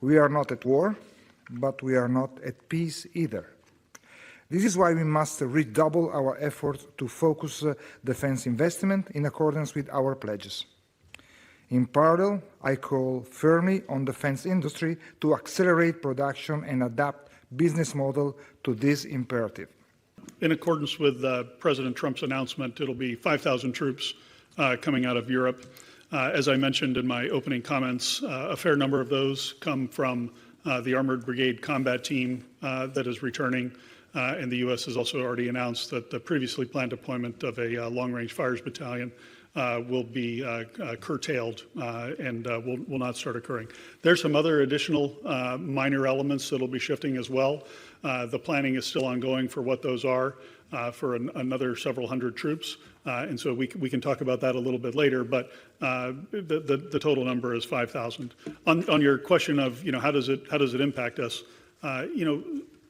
We are not at war, but we are not at peace either. This is why we must redouble our efforts to focus defense investment in accordance with our pledges. In parallel, I call firmly on the defense industry to accelerate production and adapt business model to this imperative. In accordance with President Trump's announcement, it'll be 5,000 troops coming out of Europe. As I mentioned in my opening comments, a fair number of those come from the Armored Brigade Combat Team that is returning. And the U.S. has also already announced that the previously planned deployment of a long-range fires battalion will be curtailed and will not start occurring. There's some other additional minor elements that will be shifting as well. The planning is still ongoing for what those are for another several hundred troops. And so we can talk about that a little bit later, but the total number is 5,000. On your question of, how does it impact us?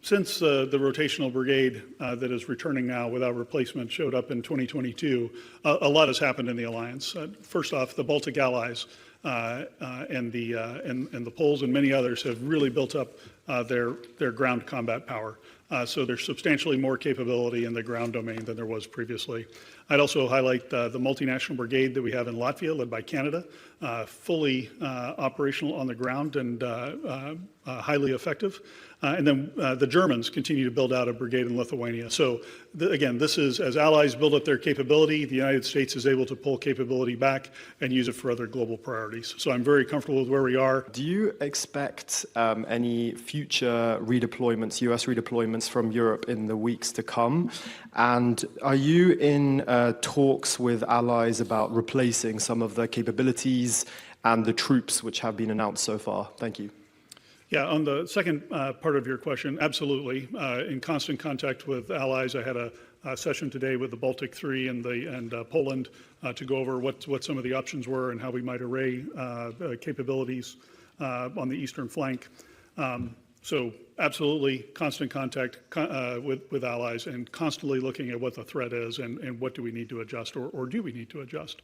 Since the rotational brigade that is returning now without replacement showed up in 2022, a lot has happened in the alliance. First off, the Baltic allies and the Poles and many others have really built up their ground combat power. So there's substantially more capability in the ground domain than there was previously. I'd also highlight the multinational brigade that we have in Latvia, led by Canada, fully operational on the ground and highly effective. And then the Germans continue to build out a brigade in Lithuania. So again, this is as allies build up their capability, the United States is able to pull capability back and use it for other global priorities. So I'm very comfortable with where we are. Do you expect any future redeployments, US redeployments from Europe in the weeks to come? And are you in talks with allies about replacing some of the capabilities and the troops which have been announced so far? Thank you. Yeah, on the second part of your question, absolutely. In constant contact with allies, I had a session today with the Baltic 3 and Poland to go over what some of the options were and how we might array capabilities on the eastern flank. So absolutely constant contact with allies and constantly looking at what the threat is and what do we need to adjust or do we need to adjust.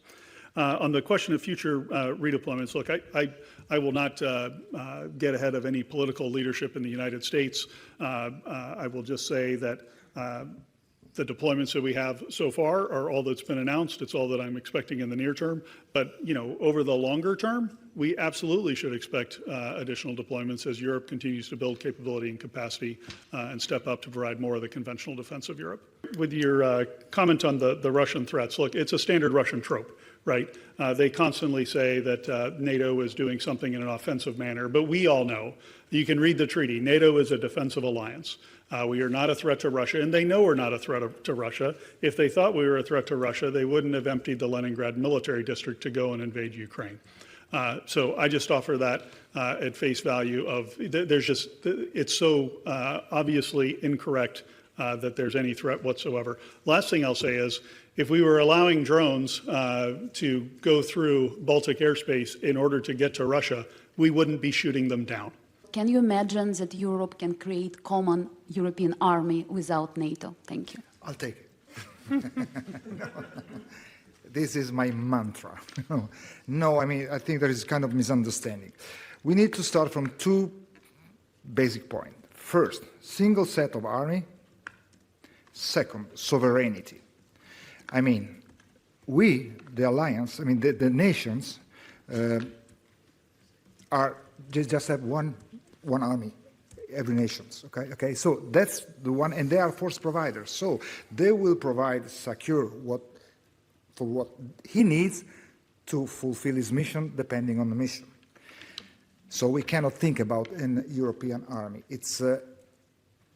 On the question of future redeployments, look, I will not get ahead of any political leadership in the United States. I will just say that the deployments that we have so far are all that's been announced. It's all that I'm expecting in the near term. But, over the longer term, we absolutely should expect additional deployments as Europe continues to build capability and capacity and step up to provide more of the conventional defense of Europe. With your comment on the Russian threats, look, it's a standard Russian trope. Right? They constantly say that NATO is doing something in an offensive manner, but we all know, you can read the treaty, NATO is a defensive alliance. We are not a threat to Russia, and they know we're not a threat to Russia. If they thought we were a threat to Russia, they wouldn't have emptied the Leningrad military district to go and invade Ukraine. So I just offer that at face value of, it's so obviously incorrect that there's any threat whatsoever. Last thing I'll say is, if we were allowing drones to go through Baltic airspace in order to get to Russia, we wouldn't be shooting them down. Can you imagine that Europe can create common European army without NATO? Thank you. I'll take it. This is my mantra. No, I think there is kind of misunderstanding. We need to start from two basic points. First, single set of army. Second, sovereignty. We, the alliance, the nations, just have one army, every nations. Okay. So that's the one, and they are force providers. So they will provide secure for what he needs to fulfill his mission, depending on the mission. So we cannot think about an European army. It's an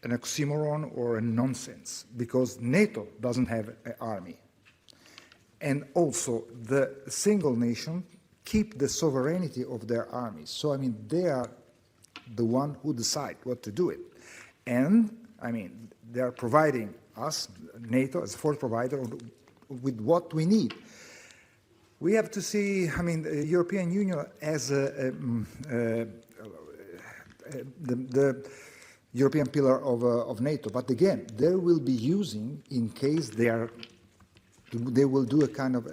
oxymoron or a nonsense because NATO doesn't have an army. And also, the single nation keep the sovereignty of their armies. So, they are the one who decide what to do it. And, they are providing us, NATO, as a force provider, with what we need. We have to see, the European Union as the European pillar of NATO. But again, they will be using, in case they will do a kind of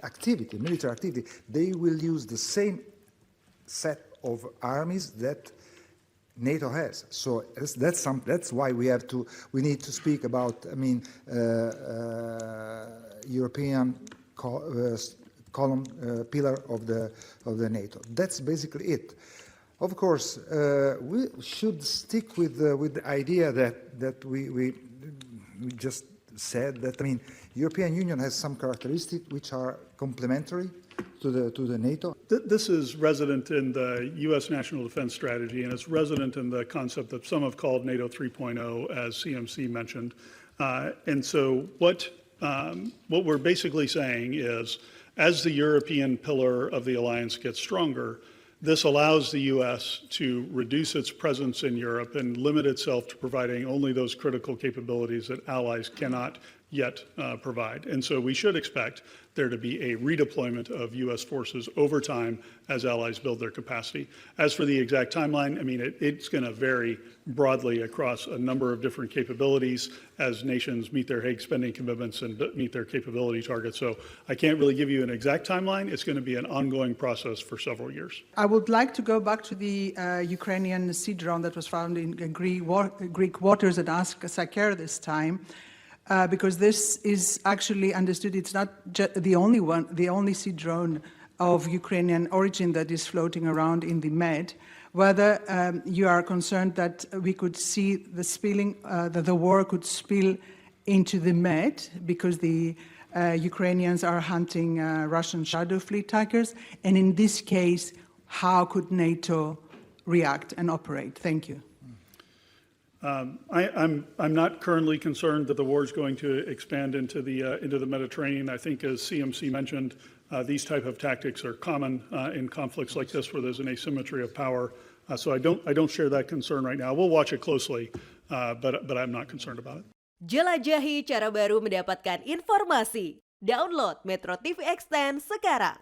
activity, military activity, they will use the same set of armies that NATO has. So that's why we need to speak about, European column, pillar of the NATO. That's basically it. Of course, we should stick with the idea that we just said that, European Union has some characteristics which are complementary to the NATO. This is resident in the U.S. National Defense Strategy, and it's resident in the concept that some have called NATO 3.0, as CMC mentioned. And so what we're basically saying is, as the European pillar of the alliance gets stronger, this allows the U.S. to reduce its presence in Europe and limit itself to providing only those critical capabilities that allies cannot yet provide. And so we should expect there to be a redeployment of U.S. forces over time as allies build their capacity. As for the exact timeline, it's going to vary broadly across a number of different capabilities as nations meet their Hague spending commitments and meet their capability targets. So I can't really give you an exact timeline. It's going to be an ongoing process for several years. I would like to go back to the Ukrainian sea drone that was found in Greek waters and ask Saker this time. Because this is actually understood, it's not the only sea drone of Ukrainian origin that is floating around in the Med. Whether you are concerned that we could see the spilling, that the war could spill into the Med because the Ukrainians are hunting Russian shadow fleet tankers, and in this case, how could NATO react and operate? Thank you. I'm not currently concerned that the war is going to expand into the Mediterranean. I think, as CMC mentioned, these type of tactics are common in conflicts like this, where there's an asymmetry of power. So I don't share that concern right now. We'll watch it closely, but I'm not concerned about it. Jelajahi cara baru mendapatkan informasi. Download MetroTV Extend sekarang.